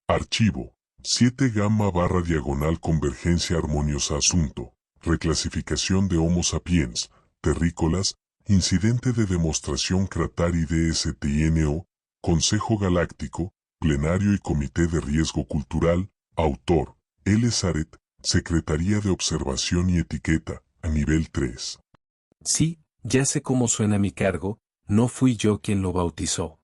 Archivo 7 gamma barra diagonal convergencia armoniosa asunto. Reclasificación de Homo sapiens, terrícolas, incidente de demostración Cratari DSTINO, Consejo Galáctico, Plenario y Comité de Riesgo Cultural, autor, L. Zaret, Secretaría de Observación y Etiqueta, a nivel 3. Sí, ya sé cómo suena mi cargo, no fui yo quien lo bautizó.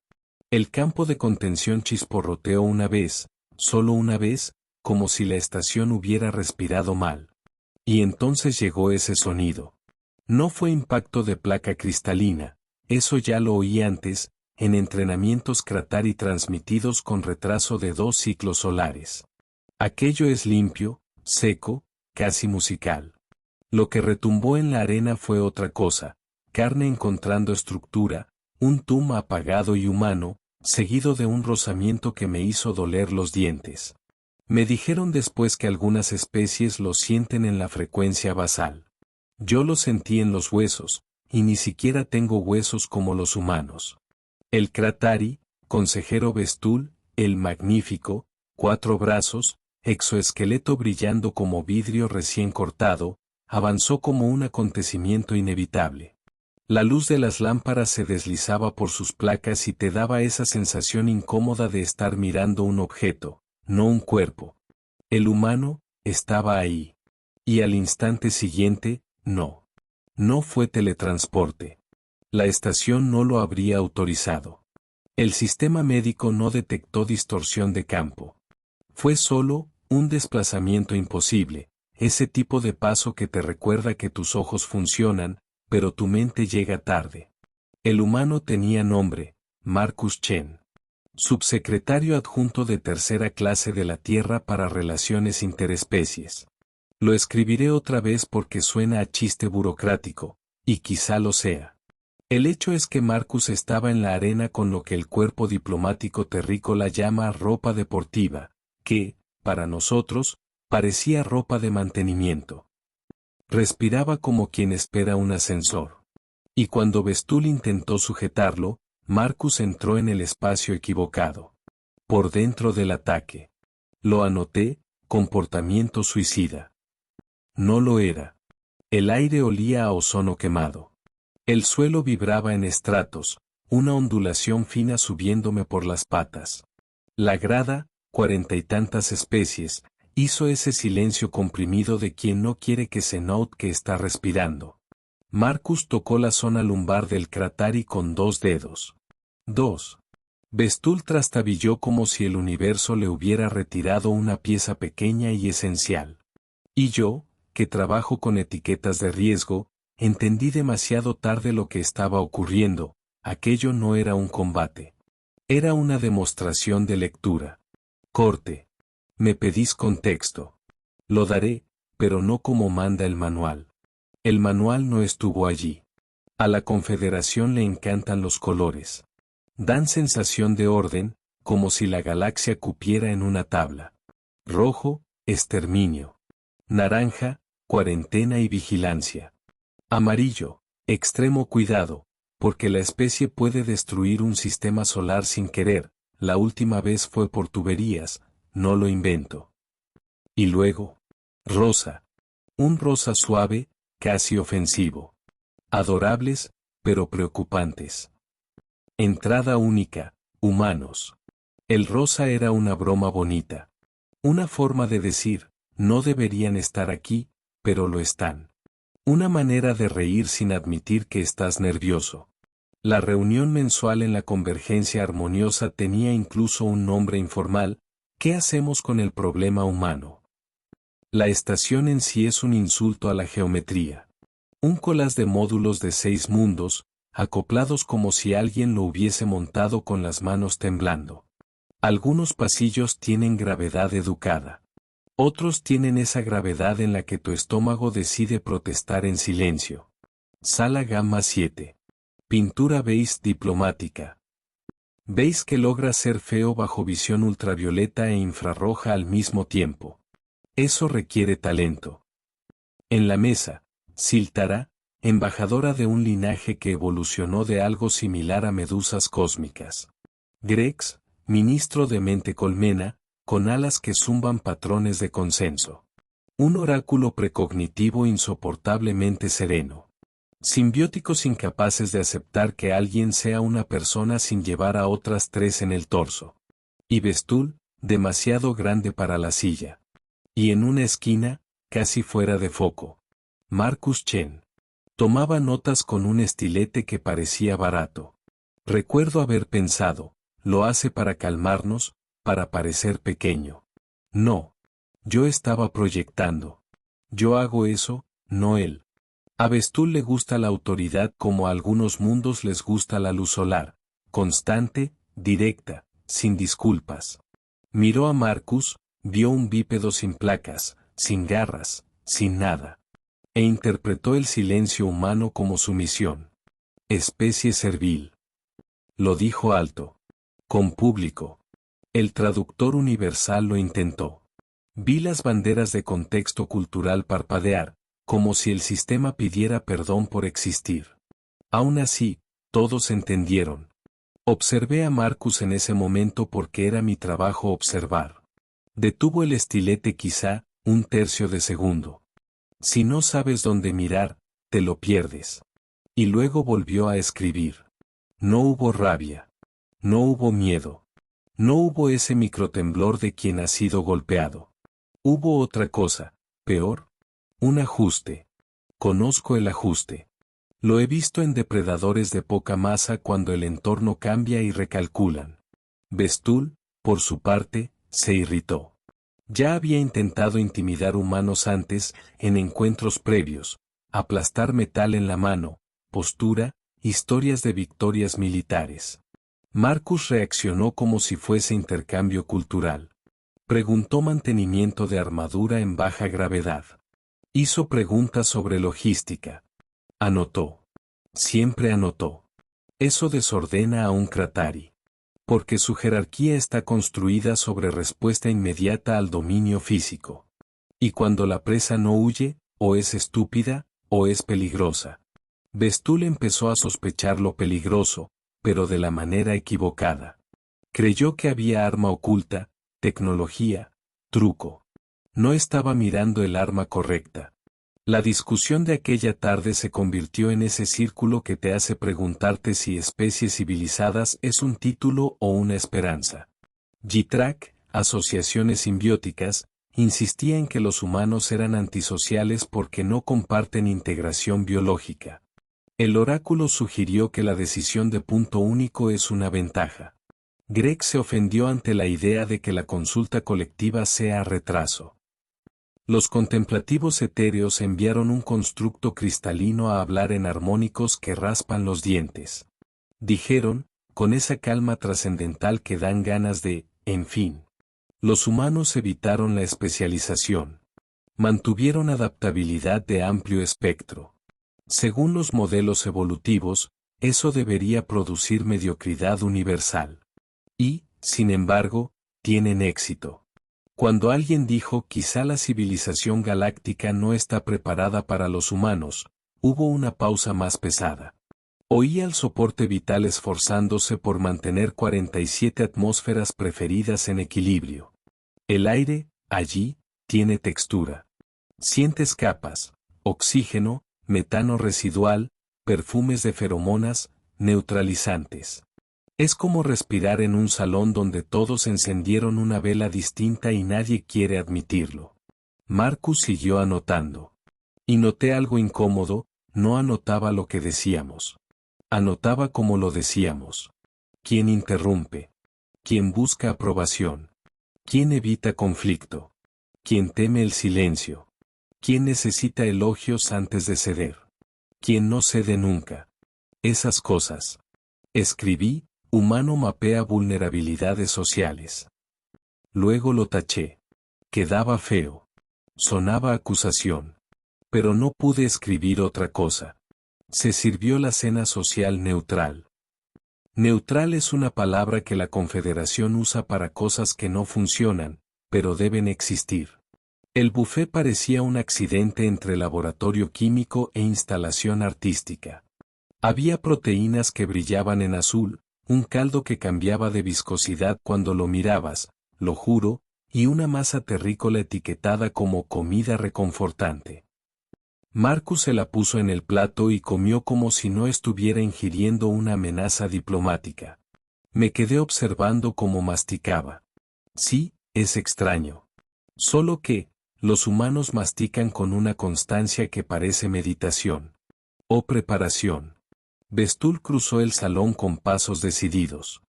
El campo de contención chisporroteó una vez, solo una vez, como si la estación hubiera respirado mal. Y entonces llegó ese sonido. No fue impacto de placa cristalina, eso ya lo oí antes, en entrenamientos Cratari transmitidos con retraso de 2 ciclos solares. Aquello es limpio, seco, casi musical. Lo que retumbó en la arena fue otra cosa, carne encontrando estructura, un tum apagado y humano, seguido de un rozamiento que me hizo doler los dientes. Me dijeron después que algunas especies lo sienten en la frecuencia basal. Yo lo sentí en los huesos, y ni siquiera tengo huesos como los humanos. El Cratari, consejero Bestul, el magnífico, 4 brazos, exoesqueleto brillando como vidrio recién cortado, avanzó como un acontecimiento inevitable. La luz de las lámparas se deslizaba por sus placas y te daba esa sensación incómoda de estar mirando un objeto, no un cuerpo. El humano estaba ahí. Y al instante siguiente, no. No fue teletransporte. La estación no lo habría autorizado. El sistema médico no detectó distorsión de campo. Fue solo un desplazamiento imposible, ese tipo de paso que te recuerda que tus ojos funcionan, pero tu mente llega tarde. El humano tenía nombre, Marcus Chen. Subsecretario adjunto de tercera clase de la Tierra para Relaciones Interespecies. Lo escribiré otra vez porque suena a chiste burocrático, y quizá lo sea. El hecho es que Marcus estaba en la arena con lo que el cuerpo diplomático terrícola llama ropa deportiva, que, para nosotros, parecía ropa de mantenimiento. Respiraba como quien espera un ascensor. Y cuando Bestul intentó sujetarlo, Marcus entró en el espacio equivocado. Por dentro del ataque. Lo anoté, comportamiento suicida. No lo era. El aire olía a ozono quemado. El suelo vibraba en estratos, una ondulación fina subiéndome por las patas. La grada, 40 y tantas especies, hizo ese silencio comprimido de quien no quiere que se note que está respirando. Marcus tocó la zona lumbar del Cratari con 2 dedos. 2. Bestul trastabilló como si el universo le hubiera retirado una pieza pequeña y esencial. Y yo, que trabajo con etiquetas de riesgo, entendí demasiado tarde lo que estaba ocurriendo, aquello no era un combate. Era una demostración de lectura. Corte. Me pedís contexto. Lo daré, pero no como manda el manual. El manual no estuvo allí. A la Confederación le encantan los colores. Dan sensación de orden, como si la galaxia cupiera en una tabla. Rojo, exterminio. Naranja, cuarentena y vigilancia. Amarillo, extremo cuidado, porque la especie puede destruir un sistema solar sin querer, la última vez fue por tuberías, no lo invento. Y luego, rosa. Un rosa suave, casi ofensivo. Adorables, pero preocupantes. Entrada única, humanos. El rosa era una broma bonita. Una forma de decir, no deberían estar aquí, pero lo están. Una manera de reír sin admitir que estás nervioso. La reunión mensual en la convergencia armoniosa tenía incluso un nombre informal, ¿qué hacemos con el problema humano? La estación en sí es un insulto a la geometría. Un collage de módulos de 6 mundos, acoplados como si alguien lo hubiese montado con las manos temblando. Algunos pasillos tienen gravedad educada. Otros tienen esa gravedad en la que tu estómago decide protestar en silencio. Sala Gamma 7. Pintura beige diplomática. Veis que logra ser feo bajo visión ultravioleta e infrarroja al mismo tiempo. Eso requiere talento. En la mesa, Siltara, embajadora de un linaje que evolucionó de algo similar a medusas cósmicas. Grex, ministro de mente colmena, con alas que zumban patrones de consenso. Un oráculo precognitivo insoportablemente sereno. Simbióticos incapaces de aceptar que alguien sea una persona sin llevar a otras tres en el torso. Y Bestul, demasiado grande para la silla. Y en una esquina, casi fuera de foco, Marcus Chen. Tomaba notas con un estilete que parecía barato. Recuerdo haber pensado, lo hace para calmarnos, para parecer pequeño. No. Yo estaba proyectando. Yo hago eso, no él. A Bestul le gusta la autoridad como a algunos mundos les gusta la luz solar, constante, directa, sin disculpas. Miró a Marcus, vio un bípedo sin placas, sin garras, sin nada. E interpretó el silencio humano como sumisión. Especie servil. Lo dijo alto. Con público. El traductor universal lo intentó. Vi las banderas de contexto cultural parpadear, como si el sistema pidiera perdón por existir. Aún así, todos entendieron. Observé a Marcus en ese momento porque era mi trabajo observar. Detuvo el estilete quizá, un tercio de segundo. Si no sabes dónde mirar, te lo pierdes. Y luego volvió a escribir. No hubo rabia. No hubo miedo. No hubo ese microtemblor de quien ha sido golpeado. Hubo otra cosa, peor. Un ajuste. Conozco el ajuste. Lo he visto en depredadores de poca masa cuando el entorno cambia y recalculan. Bestul, por su parte, se irritó. Ya había intentado intimidar humanos antes, en encuentros previos, aplastar metal en la mano, postura, historias de victorias militares. Marcus reaccionó como si fuese intercambio cultural. Preguntó mantenimiento de armadura en baja gravedad. Hizo preguntas sobre logística. Anotó. Siempre anotó. Eso desordena a un Kratari. Porque su jerarquía está construida sobre respuesta inmediata al dominio físico. Y cuando la presa no huye, o es estúpida, o es peligrosa. Bestul empezó a sospechar lo peligroso, pero de la manera equivocada. Creyó que había arma oculta, tecnología, truco. No estaba mirando el arma correcta. La discusión de aquella tarde se convirtió en ese círculo que te hace preguntarte si especies civilizadas es un título o una esperanza. Jitrak, asociaciones simbióticas, insistía en que los humanos eran antisociales porque no comparten integración biológica. El oráculo sugirió que la decisión de punto único es una ventaja. Greg se ofendió ante la idea de que la consulta colectiva sea a retraso. Los contemplativos etéreos enviaron un constructo cristalino a hablar en armónicos que raspan los dientes. Dijeron, con esa calma trascendental que dan ganas de, en fin. Los humanos evitaron la especialización. Mantuvieron adaptabilidad de amplio espectro. Según los modelos evolutivos, eso debería producir mediocridad universal. Y, sin embargo, tienen éxito. Cuando alguien dijo quizá la civilización galáctica no está preparada para los humanos, hubo una pausa más pesada. Oía el soporte vital esforzándose por mantener 47 atmósferas preferidas en equilibrio. El aire, allí, tiene textura. Sientes capas, oxígeno, metano residual, perfumes de feromonas, neutralizantes. Es como respirar en un salón donde todos encendieron una vela distinta y nadie quiere admitirlo. Marcus siguió anotando. Y noté algo incómodo, no anotaba lo que decíamos. Anotaba como lo decíamos. ¿Quién interrumpe? ¿Quién busca aprobación? ¿Quién evita conflicto? ¿Quién teme el silencio? ¿Quién necesita elogios antes de ceder? ¿Quién no cede nunca? Esas cosas. Escribí. Humano mapea vulnerabilidades sociales. Luego lo taché. Quedaba feo. Sonaba acusación. Pero no pude escribir otra cosa. Se sirvió la cena social neutral. Neutral es una palabra que la Confederación usa para cosas que no funcionan, pero deben existir. El buffet parecía un accidente entre laboratorio químico e instalación artística. Había proteínas que brillaban en azul, un caldo que cambiaba de viscosidad cuando lo mirabas, lo juro, y una masa terrícola etiquetada como comida reconfortante. Marcus se la puso en el plato y comió como si no estuviera ingiriendo una amenaza diplomática. Me quedé observando cómo masticaba. Sí, es extraño. Solo que, los humanos mastican con una constancia que parece meditación. O preparación. Bestul cruzó el salón con pasos decididos.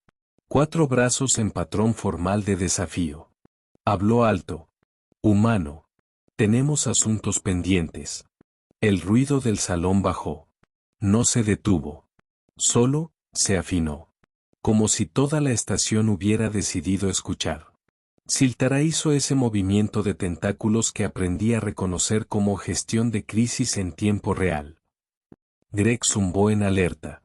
4 brazos en patrón formal de desafío. Habló alto. Humano. Tenemos asuntos pendientes. El ruido del salón bajó. No se detuvo. Solo, se afinó. Como si toda la estación hubiera decidido escuchar. Siltara hizo ese movimiento de tentáculos que aprendí a reconocer como gestión de crisis en tiempo real. Greg zumbó en alerta.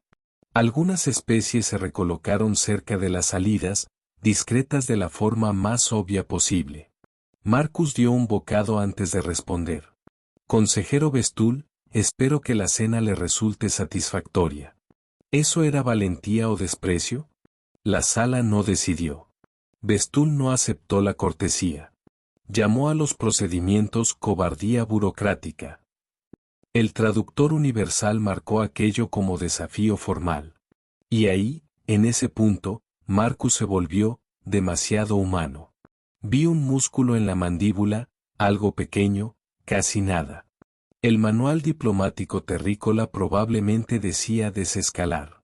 Algunas especies se recolocaron cerca de las salidas, discretas de la forma más obvia posible. Marcus dio un bocado antes de responder. Consejero Bestul, espero que la cena le resulte satisfactoria. ¿Eso era valentía o desprecio? La sala no decidió. Bestul no aceptó la cortesía. Llamó a los procedimientos cobardía burocrática. El traductor universal marcó aquello como desafío formal. Y ahí, en ese punto, Marcus se volvió demasiado humano. Vi un músculo en la mandíbula, algo pequeño, casi nada. El manual diplomático terrícola probablemente decía desescalar.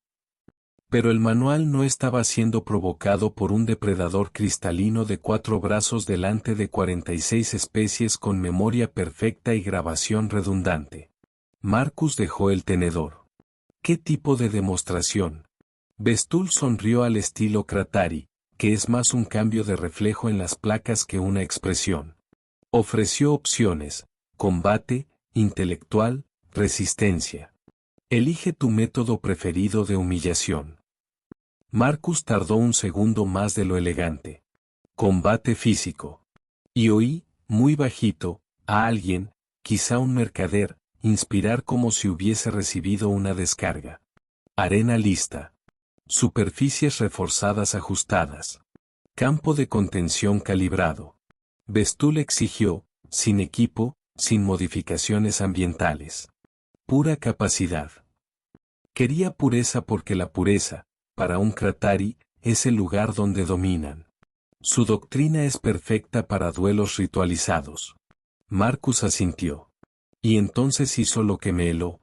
Pero el manual no estaba siendo provocado por un depredador cristalino de 4 brazos delante de 46 especies con memoria perfecta y grabación redundante. Marcus dejó el tenedor. ¿Qué tipo de demostración? Bestul sonrió al estilo Kratari, que es más un cambio de reflejo en las placas que una expresión. Ofreció opciones: combate, intelectual, resistencia. Elige tu método preferido de humillación. Marcus tardó un segundo más de lo elegante. Combate físico. Y oí, muy bajito, a alguien, quizá un mercader, inspirar como si hubiese recibido una descarga. Arena lista. Superficies reforzadas ajustadas. Campo de contención calibrado. Bestul exigió, sin equipo, sin modificaciones ambientales. Pura capacidad. Quería pureza porque la pureza, para un Kratari, es el lugar donde dominan. Su doctrina es perfecta para duelos ritualizados. Marcus asintió. Y entonces hizo lo que me heló.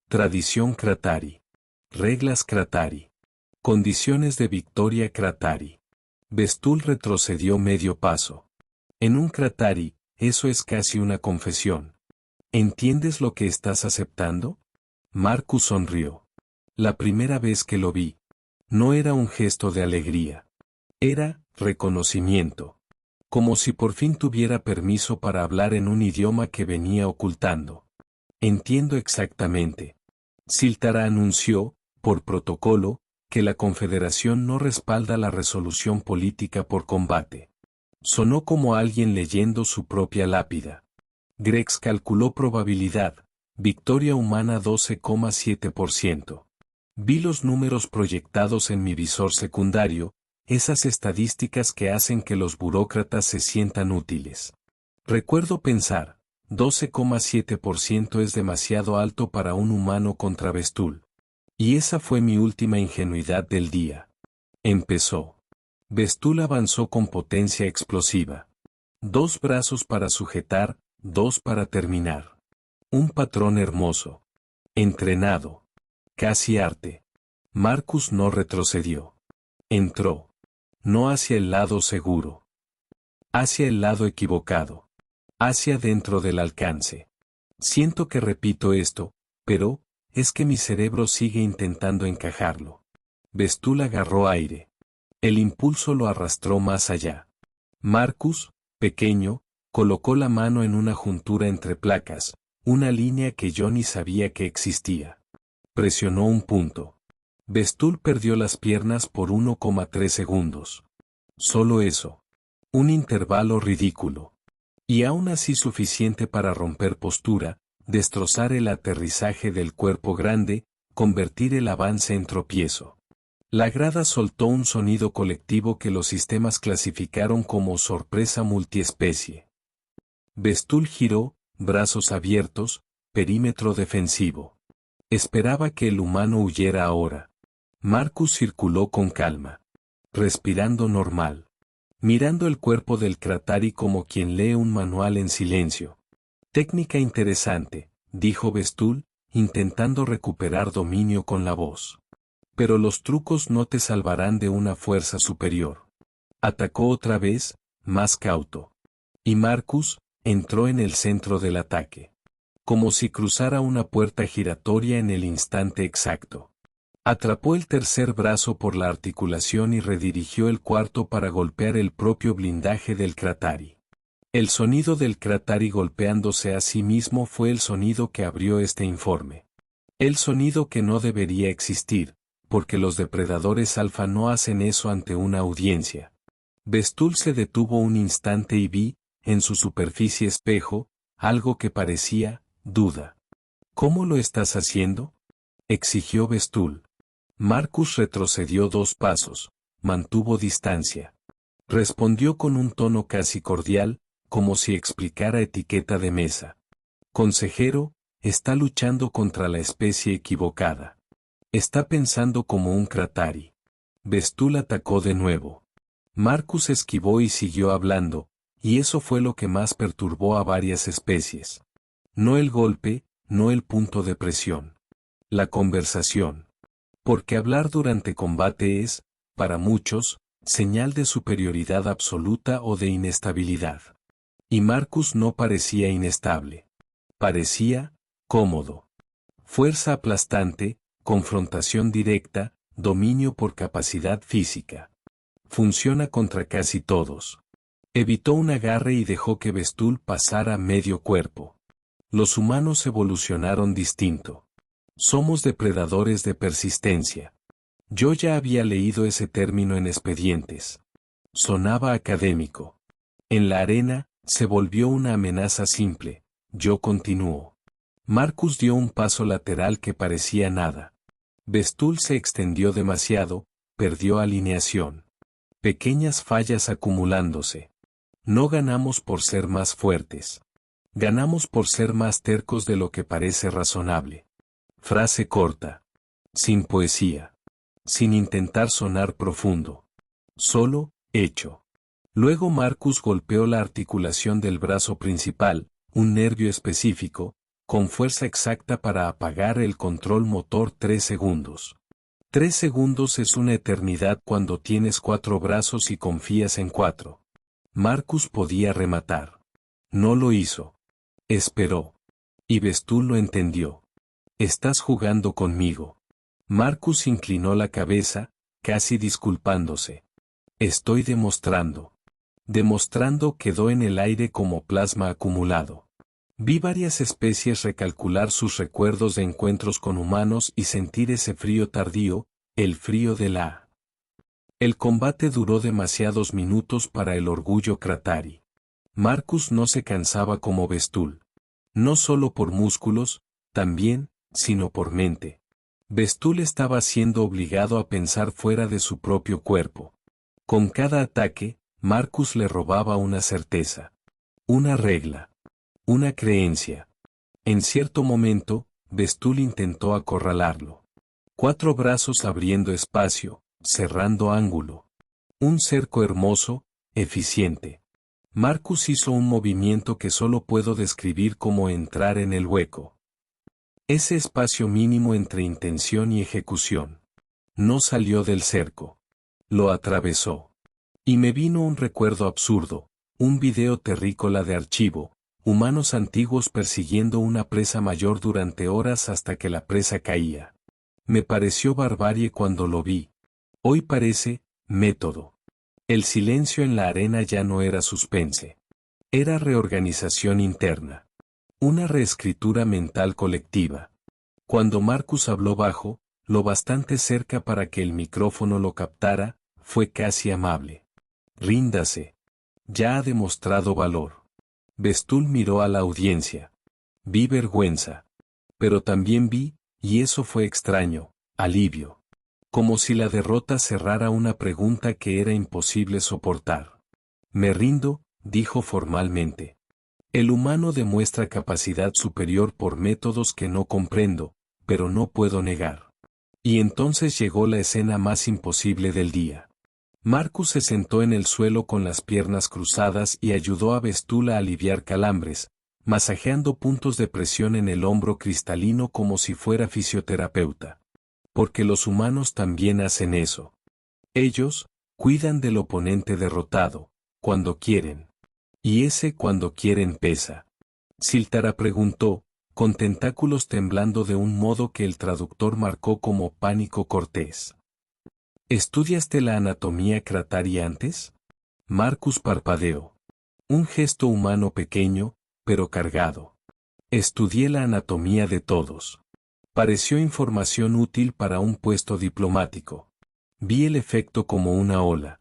Tradición Kratari. Reglas Kratari. Condiciones de victoria Kratari. Bestul retrocedió medio paso. En un Kratari, eso es casi una confesión. ¿Entiendes lo que estás aceptando? Marcus sonrió. La primera vez que lo vi, no era un gesto de alegría. Era reconocimiento. Como si por fin tuviera permiso para hablar en un idioma que venía ocultando. Entiendo exactamente. Siltara anunció, por protocolo, que la Confederación no respalda la resolución política por combate. Sonó como alguien leyendo su propia lápida. Grex calculó probabilidad, victoria humana 12,7%. Vi los números proyectados en mi visor secundario, esas estadísticas que hacen que los burócratas se sientan útiles. Recuerdo pensar, 12,7% es demasiado alto para un humano contra Bestul. Y esa fue mi última ingenuidad del día. Empezó. Bestul avanzó con potencia explosiva. 2 brazos para sujetar, 2 para terminar. Un patrón hermoso. Entrenado. Casi arte. Marcus no retrocedió. Entró. No hacia el lado seguro. Hacia el lado equivocado. Hacia dentro del alcance. Siento que repito esto, pero, es que mi cerebro sigue intentando encajarlo. Bestul agarró aire. El impulso lo arrastró más allá. Marcus, pequeño, colocó la mano en una juntura entre placas, una línea que yo ni sabía que existía. Presionó un punto. Bestul perdió las piernas por 1,3 segundos. Solo eso. Un intervalo ridículo. Y aún así suficiente para romper postura, destrozar el aterrizaje del cuerpo grande, convertir el avance en tropiezo. La grada soltó un sonido colectivo que los sistemas clasificaron como sorpresa multiespecie. Bestul giró, brazos abiertos, perímetro defensivo. Esperaba que el humano huyera ahora. Marcus circuló con calma, respirando normal, mirando el cuerpo del Kratari como quien lee un manual en silencio. Técnica interesante, dijo Bestul, intentando recuperar dominio con la voz. Pero los trucos no te salvarán de una fuerza superior. Atacó otra vez, más cauto. Y Marcus entró en el centro del ataque. Como si cruzara una puerta giratoria en el instante exacto. Atrapó el tercer brazo por la articulación y redirigió el cuarto para golpear el propio blindaje del Kratari. El sonido del Kratari golpeándose a sí mismo fue el sonido que abrió este informe. El sonido que no debería existir, porque los depredadores alfa no hacen eso ante una audiencia. Bestul se detuvo un instante y vi, en su superficie espejo, algo que parecía duda. ¿Cómo lo estás haciendo?, exigió Bestul. Marcus retrocedió 2 pasos, mantuvo distancia. Respondió con un tono casi cordial, como si explicara etiqueta de mesa. Consejero, está luchando contra la especie equivocada. Está pensando como un Kratari. Bestul atacó de nuevo. Marcus esquivó y siguió hablando, y eso fue lo que más perturbó a varias especies. No el golpe, no el punto de presión. La conversación. Porque hablar durante combate es, para muchos, señal de superioridad absoluta o de inestabilidad. Y Marcus no parecía inestable. Parecía cómodo. Fuerza aplastante, confrontación directa, dominio por capacidad física. Funciona contra casi todos. Evitó un agarre y dejó que Bestul pasara medio cuerpo. Los humanos evolucionaron distinto. Somos depredadores de persistencia. Yo ya había leído ese término en expedientes. Sonaba académico. En la arena, se volvió una amenaza simple. Yo continuó. Marcus dio un paso lateral que parecía nada. Bestul se extendió demasiado, perdió alineación. Pequeñas fallas acumulándose. No ganamos por ser más fuertes. Ganamos por ser más tercos de lo que parece razonable. Frase corta. Sin poesía. Sin intentar sonar profundo. Solo, hecho. Luego Marcus golpeó la articulación del brazo principal, un nervio específico, con fuerza exacta para apagar el control motor 3 segundos. 3 segundos es una eternidad cuando tienes 4 brazos y confías en 4. Marcus podía rematar. No lo hizo. Esperó. Y Bestul lo entendió. Estás jugando conmigo. Marcus inclinó la cabeza, casi disculpándose. Estoy demostrando. Demostrando quedó en el aire como plasma acumulado. Vi varias especies recalcular sus recuerdos de encuentros con humanos y sentir ese frío tardío, el frío de la... El combate duró demasiados minutos para el orgullo Kratari. Marcus no se cansaba como Bestul. No solo por músculos, también, sino por mente. Bestul estaba siendo obligado a pensar fuera de su propio cuerpo. Con cada ataque, Marcus le robaba una certeza. Una regla. Una creencia. En cierto momento, Bestul intentó acorralarlo. 4 brazos abriendo espacio, cerrando ángulo. Un cerco hermoso, eficiente. Marcus hizo un movimiento que solo puedo describir como entrar en el hueco. Ese espacio mínimo entre intención y ejecución. No salió del cerco. Lo atravesó. Y me vino un recuerdo absurdo, un video terrícola de archivo, humanos antiguos persiguiendo una presa mayor durante horas hasta que la presa caía. Me pareció barbarie cuando lo vi. Hoy parece, método. El silencio en la arena ya no era suspense. Era reorganización interna. Una reescritura mental colectiva. Cuando Marcus habló bajo, lo bastante cerca para que el micrófono lo captara, fue casi amable. Ríndase. Ya ha demostrado valor. Bestul miró a la audiencia. Vi vergüenza. Pero también vi, y eso fue extraño, alivio. como si la derrota cerrara una pregunta que era imposible soportar. Me rindo, dijo formalmente. El humano demuestra capacidad superior por métodos que no comprendo, pero no puedo negar. Y entonces llegó la escena más imposible del día. Marcus se sentó en el suelo con las piernas cruzadas y ayudó a Vestula a aliviar calambres, masajeando puntos de presión en el hombro cristalino como si fuera fisioterapeuta. Porque los humanos también hacen eso. Ellos cuidan del oponente derrotado, cuando quieren. Y ese cuando quieren pesa. Siltara preguntó, con tentáculos temblando de un modo que el traductor marcó como pánico cortés. ¿Estudiaste la anatomía Kratari antes? Marcus parpadeó. Un gesto humano pequeño, pero cargado. Estudié la anatomía de todos. Pareció información útil para un puesto diplomático. Vi el efecto como una ola.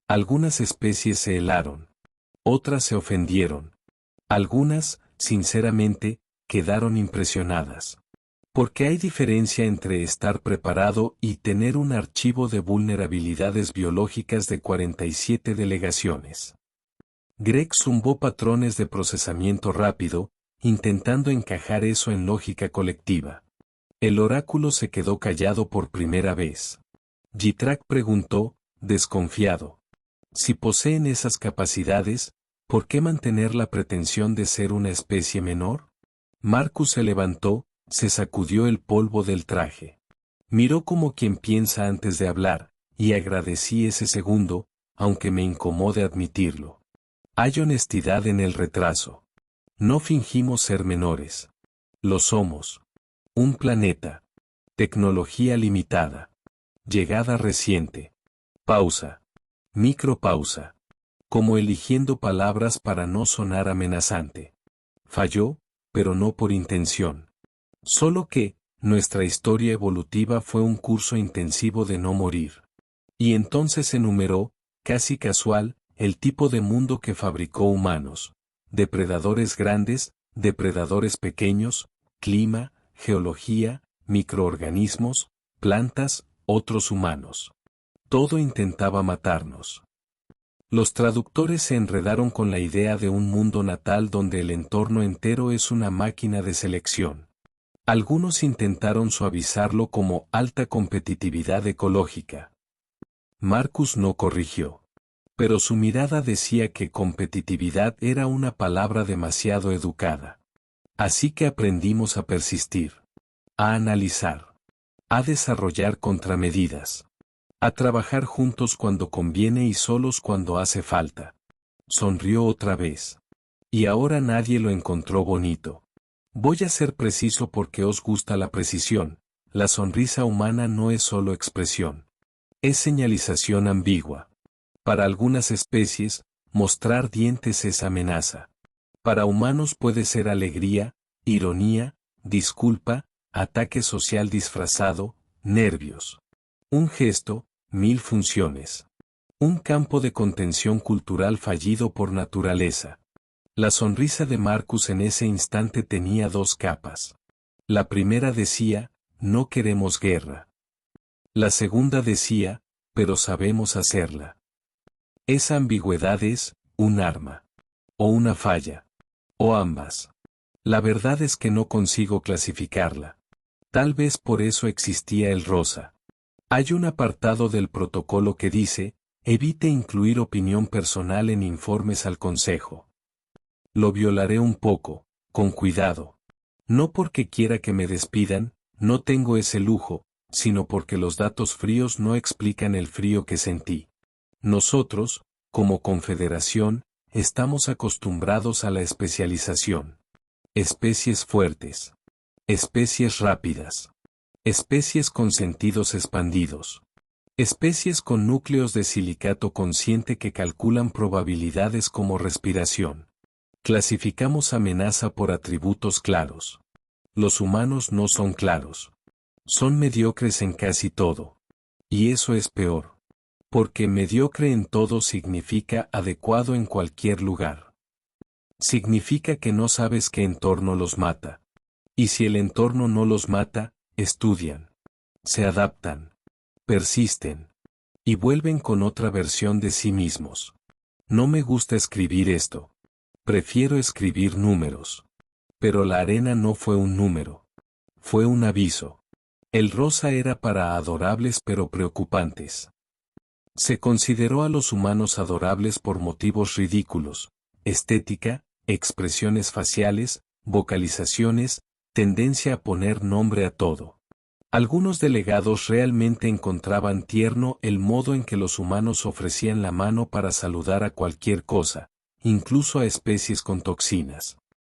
Algunas especies se helaron. Otras se ofendieron. Algunas, sinceramente, quedaron impresionadas. Porque hay diferencia entre estar preparado y tener un archivo de vulnerabilidades biológicas de 47 delegaciones. Greg zumbó patrones de procesamiento rápido, intentando encajar eso en lógica colectiva. El oráculo se quedó callado por primera vez. Jitrak preguntó, desconfiado. Si poseen esas capacidades, ¿por qué mantener la pretensión de ser una especie menor? Marcus se levantó, se sacudió el polvo del traje. Miró como quien piensa antes de hablar, y agradecí ese segundo, aunque me incomode admitirlo. Hay honestidad en el retraso. No fingimos ser menores. Lo somos. Un planeta. Tecnología limitada. Llegada reciente. Pausa. Micropausa. Como eligiendo palabras para no sonar amenazante. Falló, pero no por intención. Solo que, nuestra historia evolutiva fue un curso intensivo de no morir. Y entonces enumeró, casi casual, el tipo de mundo que fabricó humanos. Depredadores grandes, depredadores pequeños, clima, geología, microorganismos, plantas, otros humanos. Todo intentaba matarnos. Los traductores se enredaron con la idea de un mundo natal donde el entorno entero es una máquina de selección. Algunos intentaron suavizarlo como alta competitividad ecológica. Marcus no corrigió. Pero su mirada decía que competitividad era una palabra demasiado educada. Así que aprendimos a persistir. A analizar. A desarrollar contramedidas. A trabajar juntos cuando conviene y solos cuando hace falta. Sonrió otra vez. Y ahora nadie lo encontró bonito. Voy a ser preciso porque os gusta la precisión. La sonrisa humana no es solo expresión. Es señalización ambigua. Para algunas especies, mostrar dientes es amenaza. Para humanos puede ser alegría, ironía, disculpa, ataque social disfrazado, nervios. Un gesto, 1000 funciones. Un campo de contención cultural fallido por naturaleza. La sonrisa de Marcus en ese instante tenía dos capas. La primera decía, no queremos guerra. La segunda decía, pero sabemos hacerla. Esa ambigüedad es, un arma. O una falla. O ambas. La verdad es que no consigo clasificarla. Tal vez por eso existía el rosa. Hay un apartado del protocolo que dice, evite incluir opinión personal en informes al consejo. Lo violaré un poco, con cuidado. No porque quiera que me despidan, no tengo ese lujo, sino porque los datos fríos no explican el frío que sentí. Nosotros, como confederación, estamos acostumbrados a la especialización. Especies fuertes. Especies rápidas. Especies con sentidos expandidos. Especies con núcleos de silicato consciente que calculan probabilidades como respiración. Clasificamos amenaza por atributos claros. Los humanos no son claros. Son mediocres en casi todo. Y eso es peor. Porque mediocre en todo significa adecuado en cualquier lugar. Significa que no sabes qué entorno los mata. Y si el entorno no los mata, estudian. Se adaptan. Persisten. Y vuelven con otra versión de sí mismos. No me gusta escribir esto. Prefiero escribir números. Pero la arena no fue un número. Fue un aviso. El rosa era para adorables pero preocupantes. Se consideró a los humanos adorables por motivos ridículos, estética, expresiones faciales, vocalizaciones, tendencia a poner nombre a todo. Algunos delegados realmente encontraban tierno el modo en que los humanos ofrecían la mano para saludar a cualquier cosa, incluso a especies con toxinas.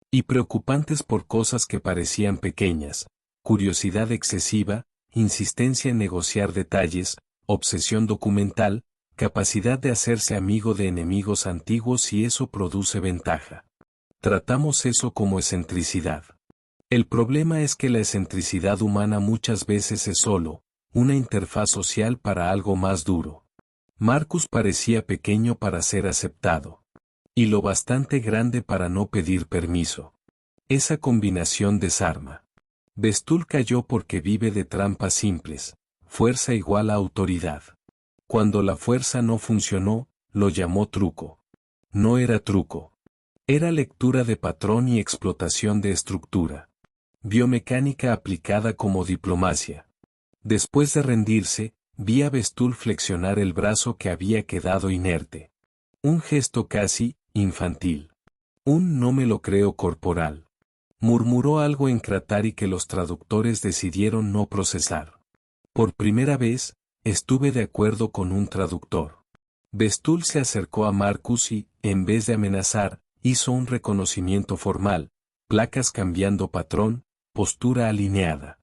Y preocupantes por cosas que parecían pequeñas, curiosidad excesiva, insistencia en negociar detalles, obsesión documental, capacidad de hacerse amigo de enemigos antiguos si eso produce ventaja. Tratamos eso como excentricidad. El problema es que la excentricidad humana muchas veces es solo una interfaz social para algo más duro. Marcus parecía pequeño para ser aceptado. Y lo bastante grande para no pedir permiso. Esa combinación desarma. Bestul cayó porque vive de trampas simples. Fuerza igual a autoridad. Cuando la fuerza no funcionó, lo llamó truco. No era truco. Era lectura de patrón y explotación de estructura. Biomecánica aplicada como diplomacia. Después de rendirse, vi a Bestul flexionar el brazo que había quedado inerte. Un gesto casi infantil. Un no me lo creo corporal. Murmuró algo en Kratari que los traductores decidieron no procesar. Por primera vez, estuve de acuerdo con un traductor. Bestul se acercó a Marcus y, en vez de amenazar, hizo un reconocimiento formal, placas cambiando patrón, postura alineada.